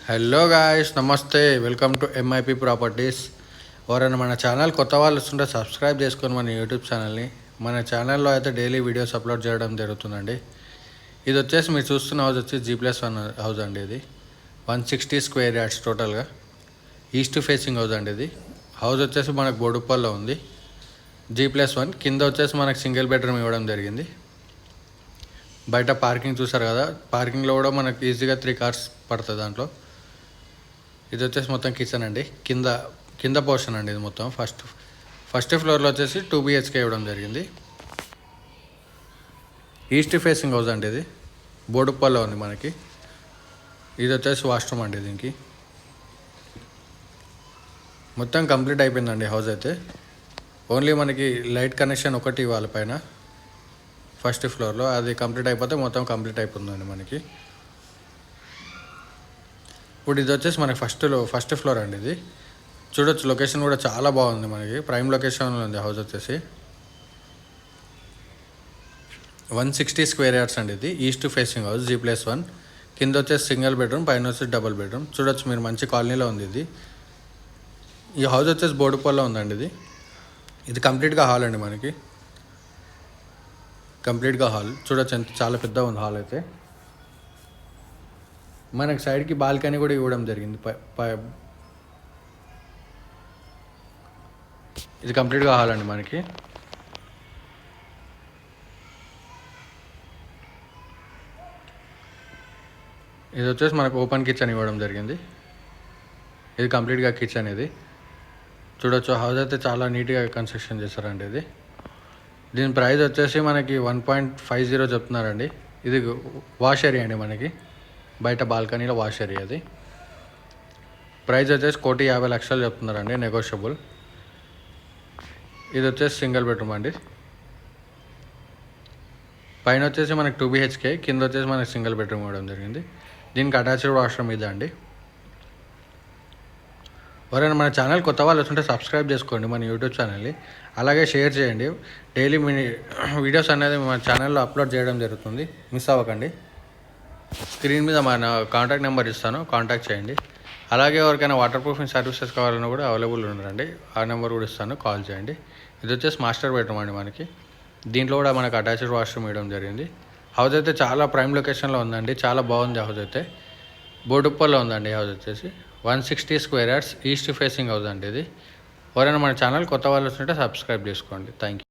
Hello guys, నమస్తే. Welcome to MIP properties. ఎవరైనా మన ఛానల్ కొత్త వాళ్ళు వస్తుంటే సబ్స్క్రైబ్ చేసుకొని మన యూట్యూబ్ ఛానల్ని. మన ఛానల్లో అయితే డైలీ వీడియోస్ అప్లోడ్ చేయడం జరుగుతుందండి. ఇది వచ్చేసి మీరు చూస్తున్న హౌస్ వచ్చి G+1 హౌస్ అండి. ఇది 160 స్క్వేర్ యార్డ్స్ టోటల్గా ఈస్ట్ ఫేసింగ్ హౌస్ అండి. ఇది హౌస్ వచ్చేసి మనకు బోడుప్పల్లో ఉంది. G+1 కింద వచ్చేసి మనకు సింగిల్ బెడ్రూమ్ ఇవ్వడం జరిగింది. బయట పార్కింగ్ చూసారు కదా, పార్కింగ్లో కూడా మనకు ఈజీగా 3 కార్స్ పడుతుంది దాంట్లో. ఇది వచ్చేసి మొత్తం కిచెన్ అండి. కింద పోర్షన్ అండి. ఇది మొత్తం ఫస్ట్ ఫ్లోర్లో వచ్చేసి 2 BHK ఇవ్వడం జరిగింది. ఈస్ట్ ఫేసింగ్ హౌస్ అండి. ఇది బోడుప్పల్లో ఉంది మనకి. ఇది వచ్చేసి వాష్రూమ్ అండి. దీనికి మొత్తం కంప్లీట్ అయిపోయిందండి హౌస్ అయితే. ఓన్లీ మనకి లైట్ కనెక్షన్ ఒకటి ఇవ్వాలి పైన ఫస్ట్ ఫ్లోర్లో. అది కంప్లీట్ అయిపోతే మొత్తం కంప్లీట్ అయిపోతుందండి మనకి. ఇప్పుడు ఇది వచ్చేసి మనకి ఫస్ట్ ఫ్లోర్ అండి. ఇది చూడొచ్చు, లొకేషన్ కూడా చాలా బాగుంది. మనకి ప్రైమ్ లొకేషన్లో ఉంది హౌస్ వచ్చేసి. 160 స్క్వేర్ యార్డ్స్ అండి. ఇది ఈస్ట్ ఫేసింగ్ హౌస్ G+1. కింద వచ్చేసి సింగిల్ బెడ్రూమ్, పైన వచ్చేసి డబుల్ బెడ్రూమ్. చూడొచ్చు మీరు, మంచి కాలనీలో ఉంది ఇది. ఈ హౌస్ వచ్చేసి బోడుప్పల్లో ఉందండి. ఇది కంప్లీట్గా హాల్ అండి. మనకి కంప్లీట్గా హాల్ చూడొచ్చు, ఎంత చాలా పెద్దగా ఉంది హాల్ అయితే. మనకి సైడ్కి బాల్కనీ కూడా ఇవ్వడం జరిగింది. ఇది కంప్లీట్గా హాల్ అండి మనకి. ఇది వచ్చేసి మనకు ఓపెన్ కిచెన్ ఇవ్వడం జరిగింది. ఇది కంప్లీట్గా కిచెన్. ఇది చూడొచ్చు, హౌస్ అయితే చాలా నీట్గా కన్స్ట్రక్షన్ చేశారండి. దీని ప్రైస్ వచ్చేసి మనకి 1.50 చెప్తున్నారండి. ఇది వాష్ ఏరియా అండి. మనకి బయట బాల్కనీలో వాష్ ఏరియా. అది ప్రైస్ వచ్చేసి 1,50,00,000 చెప్తున్నారండి, నెగోషియబుల్. ఇది వచ్చేసి సింగిల్ బెడ్రూమ్ అండి. పైన వచ్చేసి మనకి 2 BHK, కింద వచ్చేసి మనకి సింగిల్ బెడ్రూమ్ ఇవ్వడం జరిగింది. దీనికి అటాచ్డ్ వాష్రూమ్ ఇదే అండి. ఎవరైనా మన ఛానల్ కొత్త వాళ్ళు వస్తుంటే సబ్స్క్రైబ్ చేసుకోండి మన యూట్యూబ్ ఛానల్ని. అలాగే షేర్ చేయండి. డైలీ మీ వీడియోస్ అనేది మన ఛానల్లో అప్లోడ్ చేయడం జరుగుతుంది, మిస్ అవ్వకండి. స్క్రీన్ మీద మన కాంటాక్ట్ నెంబర్ ఇస్తాను, కాంటాక్ట్ చేయండి. అలాగే ఎవరికైనా వాటర్ ప్రూఫింగ్ సర్వీసెస్ కావాలన్నా కూడా అవైలబుల్ ఉన్నారండి. ఆ నెంబర్ కూడా ఇస్తాను, కాల్ చేయండి. ఇది వచ్చేసి మాస్టర్ బెడ్రూమ్ అండి మనకి. దీంట్లో కూడా మనకు అటాచ్డ్ వాష్రూమ్ ఇవ్వడం జరిగింది. హౌస్ అయితే చాలా ప్రైమ్ లొకేషన్లో ఉందండి, చాలా బాగుంది హౌస్ అయితే. బోడుప్పల్లో ఉందండి హౌస్ వచ్చేసి. 160 square yards east facing house అండి. ఇది ఎవరైనా మన ఛానల్ కొత్త వాళ్ళు వస్తుంటే సబ్స్క్రైబ్ చేసుకోండి. Thank you.